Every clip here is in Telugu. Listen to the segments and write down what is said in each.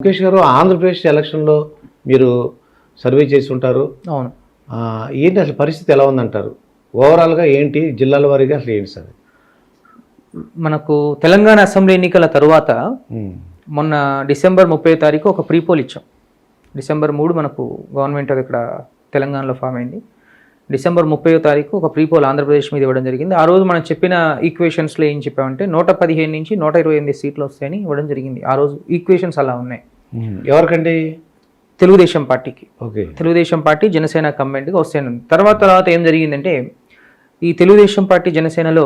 ముఖేష్ గారు, ఆంధ్రప్రదేశ్ ఎలక్షన్లో మీరు సర్వే చేసి ఉంటారు. అవును. ఏంటి అసలు పరిస్థితి ఎలా ఉందంటారు? ఓవరాల్గా ఏంటి, జిల్లాల వారీగా అసలు ఏంటి సార్? మనకు తెలంగాణ అసెంబ్లీ ఎన్నికల తరువాత మొన్న డిసెంబర్ 30 తారీఖు ఒక ప్రీపోల్ ఇచ్చాం. డిసెంబర్ 3 మనకు గవర్నమెంట్ అది ఇక్కడ తెలంగాణలో ఫామ్ అయింది. డిసెంబర్ 30 తారీఖు ఒక ప్రీపోల్ ఆంధ్రప్రదేశ్ మీద ఇవ్వడం జరిగింది. ఆ రోజు మనం చెప్పిన ఈక్వేషన్స్లో ఏం చెప్పామంటే 115 నుంచి 128 సీట్లు వస్తాయని ఇవ్వడం జరిగింది. ఆ రోజు ఈక్వేషన్స్ అలా ఉన్నాయి. ఎవరికండి? తెలుగుదేశం పార్టీకి. ఓకే. తెలుగుదేశం పార్టీ జనసేన కంబైన్డ్గా వస్తాయని. తర్వాత ఏం జరిగిందంటే ఈ తెలుగుదేశం పార్టీ జనసేనలో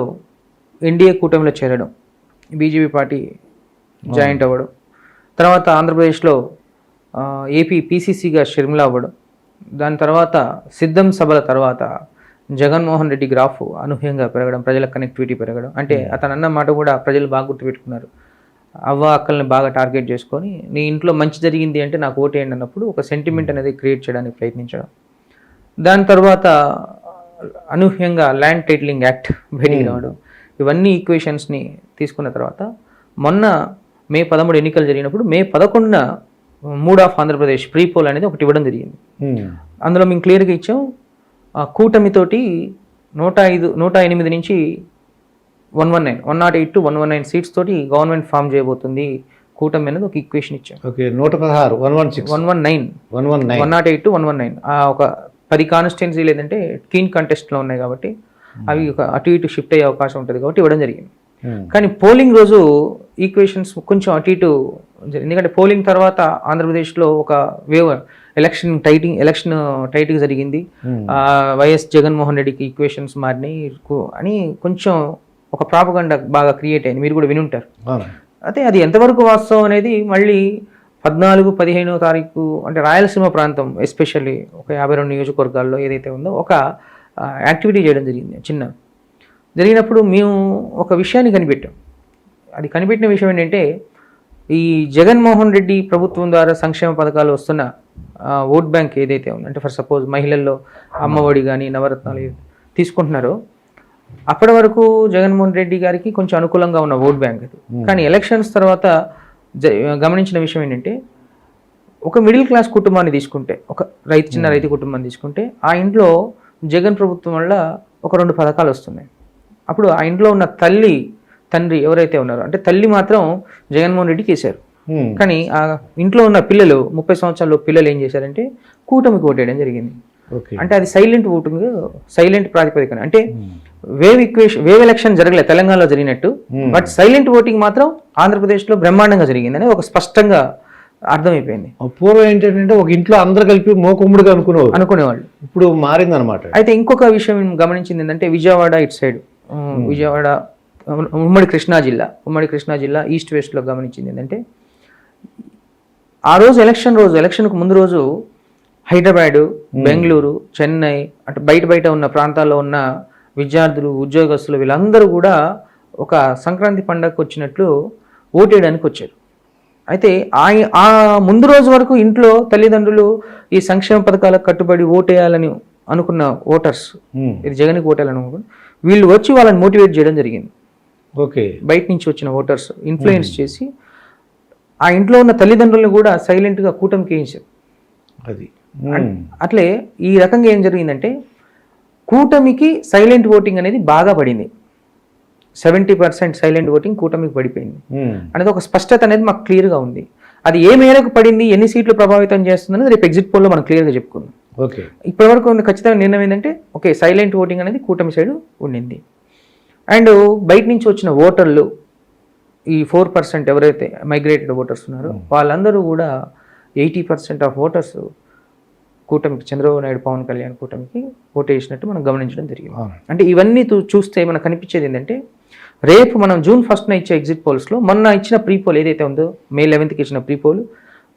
ఎన్డీఏ కూటమిలో చేరడం, బీజేపీ పార్టీ జాయింట్ అవ్వడం, తర్వాత ఆంధ్రప్రదేశ్లో ఏపీ పీసీసీగా షర్మిల అవ్వడం, దాని తర్వాత సిద్ధం సభల తర్వాత జగన్మోహన్ రెడ్డి గ్రాఫ్ అనూహ్యంగా పెరగడం, ప్రజల కనెక్టివిటీ పెరగడం. అంటే అతను అన్న మాట కూడా ప్రజలు బాగా గుర్తుపెట్టుకున్నారు. అవ్వ అక్కల్ని బాగా టార్గెట్ చేసుకొని నీ ఇంట్లో మంచి జరిగింది అంటే నాకు ఓటేయండి అన్నప్పుడు ఒక సెంటిమెంట్ అనేది క్రియేట్ చేయడానికి ప్రయత్నించడం. దాని తర్వాత అనూహ్యంగా ల్యాండ్ టైటిలింగ్ యాక్ట్ బయటికి రావడం, ఇవన్నీ ఈక్వేషన్స్ని తీసుకున్న తర్వాత మొన్న మే 13 ఎన్నికలు జరిగినప్పుడు మే 11న మూడ్ ఆఫ్ ఆంధ్రప్రదేశ్ ప్రీపోల్ అనేది ఒకటి ఇవ్వడం జరిగింది. అందులో మేము క్లియర్గా ఇచ్చాం, కూటమితోటి 108 నుంచి 108 to 119 సీట్స్ తోటి గవర్నమెంట్ ఫామ్ చేయబోతుంది కూటమి అనేది ఒక ఈక్వేషన్ ఇచ్చాం. ఓకే. 116, 116, 119, 108 to 119 ఒక 10 కాన్స్టిట్యున్సీ లేదంటే కీన్ కంటెస్ట్లో ఉన్నాయి కాబట్టి అవి ఒక అటు ఇటు షిఫ్ట్ అయ్యే అవకాశం ఉంటుంది కాబట్టి ఇవ్వడం జరిగింది. కానీ పోలింగ్ రోజు ఈక్వేషన్స్ కొంచెం అటు ఇటు, ఎందుకంటే పోలింగ్ తర్వాత ఆంధ్రప్రదేశ్లో ఒక వేవ్ ఎలక్షన్ టైట్గా జరిగింది. వైఎస్ జగన్మోహన్ రెడ్డికి ఈక్వేషన్స్ మారినాయి అని కొంచెం ఒక ప్రాపగండా బాగా క్రియేట్ అయింది. మీరు కూడా వినుంటారు. అయితే అది ఎంతవరకు వాస్తవం అనేది మళ్ళీ 14-15 తారీఖు అంటే రాయలసీమ ప్రాంతం ఎస్పెషల్లీ ఒక 52 నియోజకవర్గాల్లో ఏదైతే ఉందో ఒక యాక్టివిటీ చేయడం జరిగింది. జరిగినప్పుడు మేము ఒక విషయాన్ని కనిపెట్టాం. అది కనిపెట్టిన విషయం ఏంటంటే ఈ జగన్మోహన్ రెడ్డి ప్రభుత్వం ద్వారా సంక్షేమ పథకాలు వస్తున్న ఓట్ బ్యాంక్ ఏదైతే ఉంది, అంటే ఫర్ సపోజ్ మహిళల్లో అమ్మఒడి కానీ నవరత్నాలు తీసుకుంటున్నారో అప్పటి వరకు జగన్మోహన్ రెడ్డి గారికి కొంచెం అనుకూలంగా ఉన్న ఓట్ బ్యాంక్ అది. కానీ ఎలక్షన్స్ తర్వాత గమనించిన విషయం ఏంటంటే ఒక మిడిల్ క్లాస్ కుటుంబాన్ని తీసుకుంటే, ఒక చిన్న రైతు కుటుంబాన్ని తీసుకుంటే ఆ ఇంట్లో జగన్ ప్రభుత్వం వల్ల ఒక 2 పథకాలు వస్తున్నాయి. అప్పుడు ఆ ఇంట్లో ఉన్న తండ్రి ఎవరైతే ఉన్నారో, అంటే తల్లి మాత్రం జగన్మోహన్ రెడ్డికి వేశారు. కానీ ఆ ఇంట్లో ఉన్న పిల్లలు 30 సంవత్సరాల పిల్లలు ఏం చేశారంటే కూటమికి ఓటేయడం జరిగింది. అంటే అది సైలెంట్ ఓటింగ్, సైలెంట్ ప్రాతిపదికన. అంటే వేవ్ ఎలక్షన్ జరగలేదు తెలంగాణలో జరిగినట్టు, బట్ సైలెంట్ ఓటింగ్ మాత్రం ఆంధ్రప్రదేశ్లో బ్రహ్మాండంగా జరిగింది అనేది ఒక స్పష్టంగా అర్థమైపోయింది. పూర్వం ఏంటంటే ఒక ఇంట్లో అందరు కలిపి మోకుమ్ముడిగా అనుకునేవాళ్ళు, ఇప్పుడు మారింది అనమాట. అయితే ఇంకొక విషయం గమనించింది ఏంటంటే విజయవాడ ఇటు సైడ్, విజయవాడ ఉమ్మడి కృష్ణా జిల్లా ఈస్ట్ వెస్ట్లో గమనించింది ఏంటంటే ఆ రోజు ఎలక్షన్కు ముందు రోజు హైదరాబాదు, బెంగళూరు, చెన్నై అంటే బయట ఉన్న ప్రాంతాల్లో ఉన్న విద్యార్థులు, ఉద్యోగస్తులు వీళ్ళందరూ కూడా ఒక సంక్రాంతి పండగకు వచ్చినట్లు ఓటేయడానికి వచ్చారు. అయితే ఆ ముందు రోజు వరకు ఇంట్లో తల్లిదండ్రులు ఈ సంక్షేమ పథకాలకు కట్టుబడి ఓటేయాలని అనుకున్న ఓటర్స్, ఇది జగన్కి ఓటేయాలని అనుకున్న వీళ్ళు వచ్చి వాళ్ళని మోటివేట్ చేయడం జరిగింది. ఓకే. బయట నుంచి వచ్చిన ఓటర్స్ ఇన్ఫ్లుయెన్స్ చేసి ఆ ఇంట్లో ఉన్న తల్లిదండ్రులను కూడా సైలెంట్గా కూటమికి వేయించారు. అది అట్లే ఈ రకంగా ఏం జరిగిందంటే కూటమికి సైలెంట్ ఓటింగ్ అనేది బాగా పడింది. 70% సైలెంట్ ఓటింగ్ కూటమికి పడిపోయింది అనేది ఒక స్పష్టత అనేది మాకు క్లియర్గా ఉంది. అది ఏ మేరకు పడింది, ఎన్ని సీట్లు ప్రభావితం చేస్తుందని రేపు ఎగ్జిట్ పోల్లో మనం క్లియర్గా చెప్పుకుందాం. ఓకే. ఇప్పటివరకు ఖచ్చితంగా నిర్ణయం ఏంటంటే ఓకే సైలెంట్ ఓటింగ్ అనేది కూటమి సైడ్ ఉండింది. అండ్ బయట నుంచి వచ్చిన ఓటర్లు ఈ 4% ఎవరైతే మైగ్రేటెడ్ ఓటర్స్ ఉన్నారో వాళ్ళందరూ కూడా 80% ఆఫ్ ఓటర్స్ కూటమికి, చంద్రబాబు నాయుడు పవన్ కళ్యాణ్ కూటమికి ఓటు వేసినట్టు మనం గమనించడం జరిగింది. అంటే ఇవన్నీ చూస్తే మనకు కనిపించేది ఏంటంటే రేపు మనం June 1st ఇచ్చే ఎగ్జిట్ పోల్స్లో మొన్న ఇచ్చిన ప్రీపోల్ ఏదైతే ఉందో May 11th ఇచ్చిన ప్రీపోల్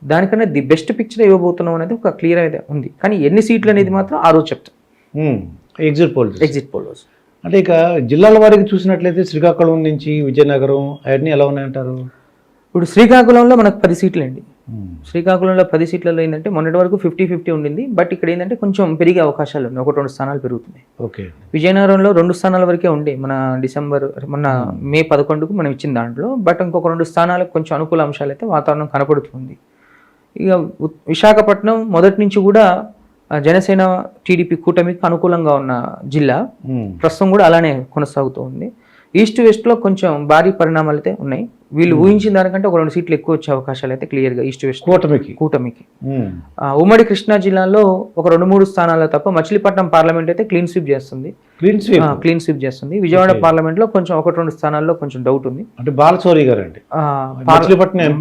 దానికన్నా ది బెస్ట్ పిక్చర్ ఇవ్వబోతున్నాం అనేది ఒక క్లియర్ అయితే ఉంది. కానీ ఎన్ని సీట్లు అనేది మాత్రం ఆ రోజు చెప్తాం ఎగ్జిట్ పోల్. అంటే ఇక జిల్లాల వారికి చూసినట్లయితే శ్రీకాకుళం నుంచి విజయనగరం అవన్నీ ఎలా ఉన్నాయంటారు? ఇప్పుడు శ్రీకాకుళంలో మనకు 10 సీట్లు అండి. శ్రీకాకుళంలో 10 సీట్లలో ఏంటంటే మొన్నటి వరకు 50-50 ఉండింది. బట్ ఇక్కడ ఏంటంటే కొంచెం పెరిగే అవకాశాలు ఉన్నాయి, 1-2 స్థానాలు పెరుగుతున్నాయి. ఓకే. విజయనగరంలో 2 స్థానాల వరకే ఉండే మొన్న May 11కు మనం ఇచ్చిన దాంట్లో. బట్ ఇంకొక 2 స్థానాలకు కొంచెం అనుకూల అంశాలు అయితే వాతావరణం కనపడుతుంది. ఇక విశాఖపట్నం మొదటి నుంచి కూడా జనసేన టీడీపీ కూటమికి అనుకూలంగా ఉన్న జిల్లా, ప్రస్తుతం కూడా అలానే కొనసాగుతూ ఉంది. ఈస్ట్ వెస్ట్లో కొంచెం భారీ పరిణామాలు అయితే ఉన్నాయి. వీళ్ళు ఊహించిన దానికంటే ఒక 2 సీట్లు ఎక్కువ వచ్చే అవకాశాలు అయితే క్లియర్గా ఈస్ట్ వెస్ట్ కూటమికి. ఉమ్మడి కృష్ణా జిల్లాలో ఒక 2-3 స్థానాల్లో తప్ప మచిలీపట్నం పార్లమెంట్ అయితే క్లీన్ స్వీప్ చేస్తుంది. విజయవాడ పార్లమెంట్ లో కొంచెం 1-2 స్థానాల్లో కొంచెం డౌట్ ఉంది. అంటే బాలశౌరి గారు అండి,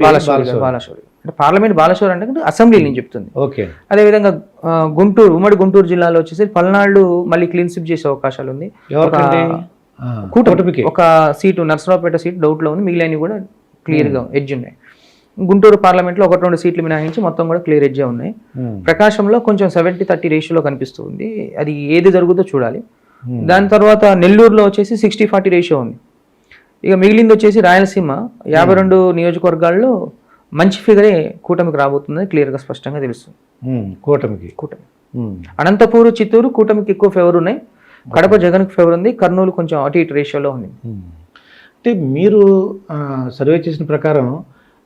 బాలశౌరి అంటే పార్లమెంట్ బాలశౌరి అంటే అసెంబ్లీ నేను చెప్తుంది. ఓకే. అదేవిధంగా ఉమ్మడి గుంటూరు జిల్లాలో వచ్చేసి పల్నాడు మళ్ళీ క్లీన్ స్వీప్ చేసే అవకాశాలు ఉంది. కూటమికి ఒక సీటు నర్సరావుపేట సీట్ డౌట్ లో ఉంది, మిగిలినవి కూడా క్లియర్ గా ఎడ్జ్ ఉన్నాయి. గుంటూరు పార్లమెంట్ లో 1-2 సీట్లు మినహాయించి మొత్తం కూడా క్లియర్ ఎడ్జే ఉన్నాయి. ప్రకాశంలో కొంచెం 70-30 రేషియోలో కనిపిస్తుంది. అది ఏది జరుగుతుందో చూడాలి. దాని తర్వాత నెల్లూరులో వచ్చేసి 60-40 రేషియో ఉంది. ఇక మిగిలింది వచ్చేసి రాయలసీమ 52 నియోజకవర్గాల్లో మంచి ఫిగరే కూటమికి రాబోతుందని క్లియర్గా స్పష్టంగా తెలుస్తుంది. కూటమి అనంతపూర్, చిత్తూరు కూటమికి ఎక్కువ ఫేవర్ ఉన్నాయి. కడప జగన్కి ఫేవర్ ఉంది. కర్నూలు కొంచెం అటు ఇటు రేషియోలో ఉంది. అంటే మీరు సర్వే చేసిన ప్రకారం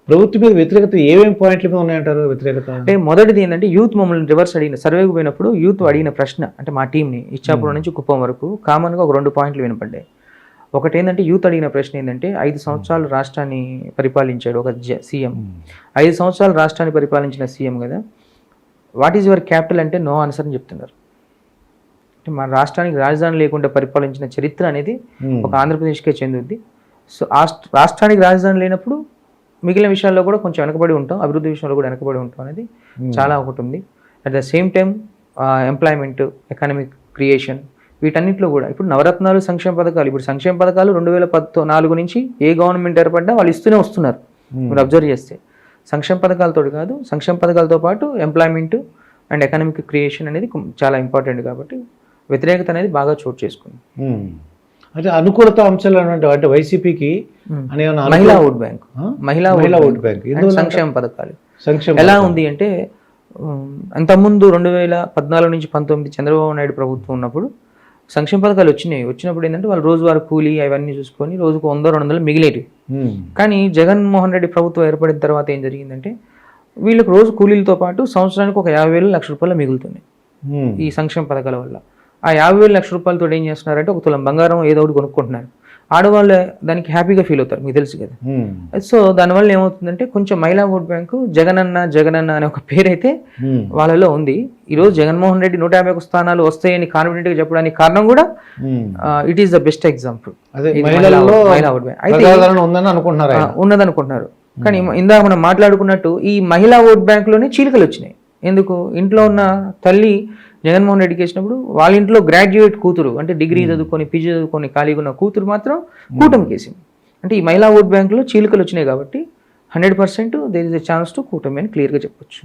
ప్రభుత్వం మీద వ్యతిరేకత ఏమేమి పాయింట్ల మీద ఉన్నాయంటారు? వ్యతిరేకత అంటే మొదటిది ఏంటంటే యూత్ మమ్మల్ని రివర్స్ అడిగిన సర్వేకి పోయినప్పుడు యూత్ అడిగిన ప్రశ్న, అంటే మా టీంని ఇచ్చాపురం నుంచి కుప్పం వరకు కామన్గా ఒక 2 పాయింట్లు వినపడ్డాయి. ఒకటి ఏంటంటే యూత్ అడిగిన ప్రశ్న ఏంటంటే 5 సంవత్సరాలు రాష్ట్రాన్ని పరిపాలించాడు ఒక సీఎం. 5 సంవత్సరాలు రాష్ట్రాన్ని పరిపాలించిన సీఎం కదా, వాట్ ఈజ్ యువర్ క్యాపిటల్ అంటే నో ఆన్సర్ అని చెప్తున్నారు. అంటే మన రాష్ట్రానికి రాజధాని లేకుండా పరిపాలించిన చరిత్ర అనేది ఒక ఆంధ్రప్రదేశ్కే చెందుద్ది. సో రాష్ట్రానికి రాజధాని లేనప్పుడు మిగిలిన విషయాల్లో కూడా కొంచెం వెనకబడి ఉంటాం, అభివృద్ధి విషయంలో కూడా వెనకబడి ఉంటాం అనేది చాలా ఒకటి ఉంది. At the same time employment, economic creation, వీటన్నిటిలో కూడా ఇప్పుడు నవరత్నాలు, సంక్షేమ పథకాలు. ఇప్పుడు సంక్షేమ పథకాలు 2014 నుంచి ఏ గవర్నమెంట్ ఏర్పడ్డా వాళ్ళు ఇస్తూనే వస్తున్నారు. మీరు అబ్జర్వ్ చేస్తే సంక్షేమ పథకాలతో కాదు, సంక్షేమ పథకాలతో పాటు ఎంప్లాయ్మెంట్ అండ్ ఎకనామిక్ క్రియేషన్ అనేది చాలా ఇంపార్టెంట్. కాబట్టి వ్యతిరేకత అనేది బాగా చోటు చేసుకుంది. అంటే అనుకూలత అంశాలు అంటే వైసీపీకి మహిళా ఓట్ బ్యాంక్, మహిళా ఓట్ బ్యాంక్, సంక్షేమ పథకాలు ఎలా ఉంది అంటే అంతకుముందు 2014 నుంచి 19 చంద్రబాబు నాయుడు ప్రభుత్వం ఉన్నప్పుడు సంక్షేమ పథకాలు వచ్చినప్పుడు ఏంటంటే వాళ్ళు రోజువారీ కూలీ అవన్నీ చూసుకొని రోజుకు 100-200 మిగిలేటివి. కానీ జగన్మోహన్ రెడ్డి ప్రభుత్వం ఏర్పడిన తర్వాత ఏం జరిగిందంటే వీళ్ళకి రోజు కూలీలతో పాటు సంవత్సరానికి ఒక 50,000 లక్ష రూపాయలు మిగులుతున్నాయి ఈ సంక్షేమ పథకాల వల్ల. ఆ 50,000 లక్ష రూపాయలతో ఏం చేస్తున్నారంటే ఒక తులం బంగారం ఏదో ఒకటి కొనుక్కుంటున్నారు. ఆడవాళ్ళు దానికి హ్యాపీగా ఫీల్ అవుతారు, మీకు తెలుసు కదా. సో దానివల్ల ఏమవుతుందంటే కొంచెం మహిళా ఓట్ బ్యాంకు జగనన్న అనే ఒక పేరైతే వాళ్ళలో ఉంది. ఈరోజు జగన్మోహన్ రెడ్డి 151 స్థానాలు వస్తాయని కాన్ఫిడెంట్ గా చెప్పడానికి కారణం కూడా it is the best example. మహిళా ఓట్ బ్యాంక్ ఉన్నదనుకుంటున్నారు. కానీ ఇందాక మనం మాట్లాడుకున్నట్టు ఈ మహిళా ఓట్ బ్యాంక్ లోనే చీలికలు వచ్చినాయి. ఎందుకు? ఇంట్లో ఉన్న తల్లి జగన్మోహన్ రెడ్డికి వేసినప్పుడు వాళ్ళ ఇంట్లో గ్రాడ్యుయేట్ కూతురు, అంటే డిగ్రీ చదువుకొని పీజీ చదువుకొని ఖాళీగా ఉన్న కూతురు మాత్రం కూటమికి వేసింది. అంటే ఈ మహిళా ఓట్ బ్యాంకులో చీలికలు వచ్చినాయి కాబట్టి 100% there is a chance to కూటమి అని క్లియర్గా చెప్పొచ్చు.